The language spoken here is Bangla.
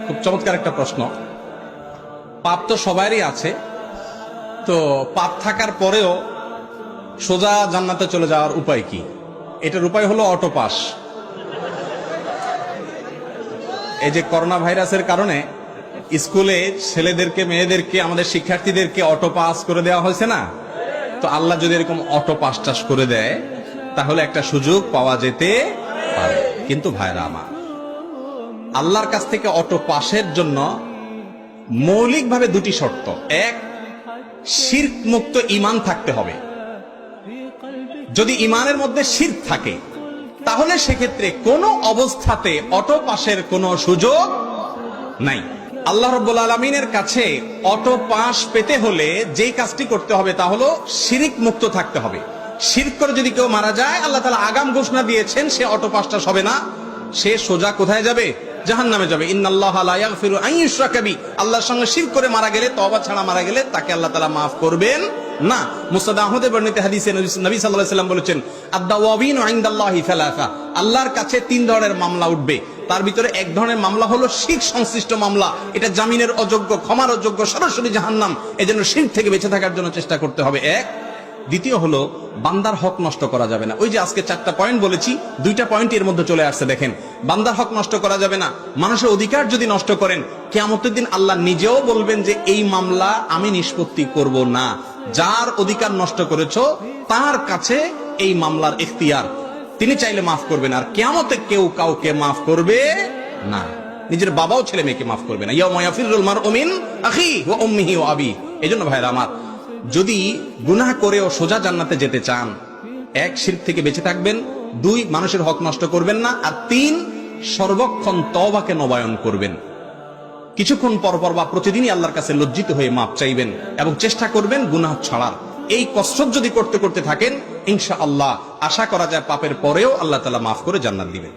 খুব চমৎকার একটা প্রশ্ন। পাপ তো সবারই আছে, তো পাপ থাকার পরেও সোজা জান্নাতে চলে যাওয়ার উপায় কি? এটার উপায় হলো অটো পাস। এই যে করোনা ভাইরাসের কারণে স্কুলে ছেলেদেরকে মেয়েদেরকে আমাদের শিক্ষার্থীদেরকে অটো পাস করে দেওয়া হয়েছে না? তো আল্লাহ যদি এরকম অটো পাস টাস করে দেয় তাহলে একটা সুযোগ পাওয়া যেতে পারে। কিন্তু ভাইরা আমার, আল্লাহর কাছ থেকে অটো পাসের জন্য মৌলিকভাবে দুটি শর্ত। এক, শিরক মুক্ত ঈমান থাকতে হবে। যদি ঈমানের মধ্যে শিরক থাকে তাহলে সেক্ষেত্রে কোনো অবস্থাতে অটো পাসের কোনো সুযোগ নাই। আল্লাহ রাব্বুল আলামিনের কাছে অটো পাস পেতে হলে যেই কাজটি করতে হবে তা হলো শিরক মুক্ত থাকতে হবে। শিরক করে যদি কেউ মারা যায়, আল্লাহ তাআলা আগাম ঘোষণা দিয়েছেন সে অটো পাসটা হবে না, সে সোজা কোথায় যাবে? জাহান্নামে যাবে। ইন্নাল্লাহা লা ইয়াগফিরু আন ইউশরাকা বিহি, আল্লাহর সঙ্গে শিরক করে মারা গেলে, তওবা ছাড়া মারা গেলে তাকে আল্লাহ তাআলা মাফ করবেন না। মুসনাদ আহমদে বর্ণিত হাদিসে নবী সাল্লাল্লাহু আলাইহি ওয়াসাল্লাম বলেছেন, আদ-দাওয়াবিনু ইনদাল্লাহি সালাসা, আল্লাহর কাছে তিন ধরনের মামলা উঠবে। তার ভিতরে এক ধরনের মামলা হলো শিরক সংশ্লিষ্ট মামলা। এটা জামিনের অযোগ্য, ক্ষমার অযোগ্য, সরাসরি জাহান্নাম। এজন্য শিরক থেকে বেঁচে থাকার জন্য চেষ্টা করতে হবে। এক। দ্বিতীয় হলো বান্দার হক নষ্ট করা যাবে না। ওই যে আজকে 4টা পয়েন্ট বলেছি, 2টা পয়েন্ট এর মধ্যে চলে আসছে। দেখেন, বান্দার হক নষ্ট করা যাবে না। মানুষের অধিকার যদি নষ্ট করেন, কিয়ামতের দিন আল্লাহ নিজেও বলবেন যে এই মামলা আমি নিষ্পত্তি করব না। যার অধিকার নষ্ট করেছো তার কাছে এই মামলার ইখতিয়ার, তিনি চাইলে মাফ করবেন। আর কিয়ামতে কেউ কাউকে মাফ করবে না। নিজের বাবাও ছেলে মেয়েকে মাফ করবে না। ইয়াউমা ইয়াফিরুল মারউ মিন আখিহি ওয়া উম্মিহি ওয়া আবিহি। এজন্য ভাইরা আমার, যদি গুনাহ করেও সোজা জান্নাতে যেতে চান, 1, শিরক থেকে বেঁচে থাকবেন। 2, মানুষের হক নষ্ট করবেন না। আর 3, সর্বক্ষণ তওবাকে নবায়ন করবেন। কিছুক্ষণ পর পর বা প্রতিদিনই আল্লাহর কাছে লজ্জিত হয়ে মাপ চাইবেন এবং চেষ্টা করবেন গুনাহ ছাড়ার। এই কসরত যদি করতে করতে থাকেন, ইনশাআল্লাহ আশা করা যায় পাপের পরেও আল্লাহ তাআলা মাফ করে জান্নাত দিবেন।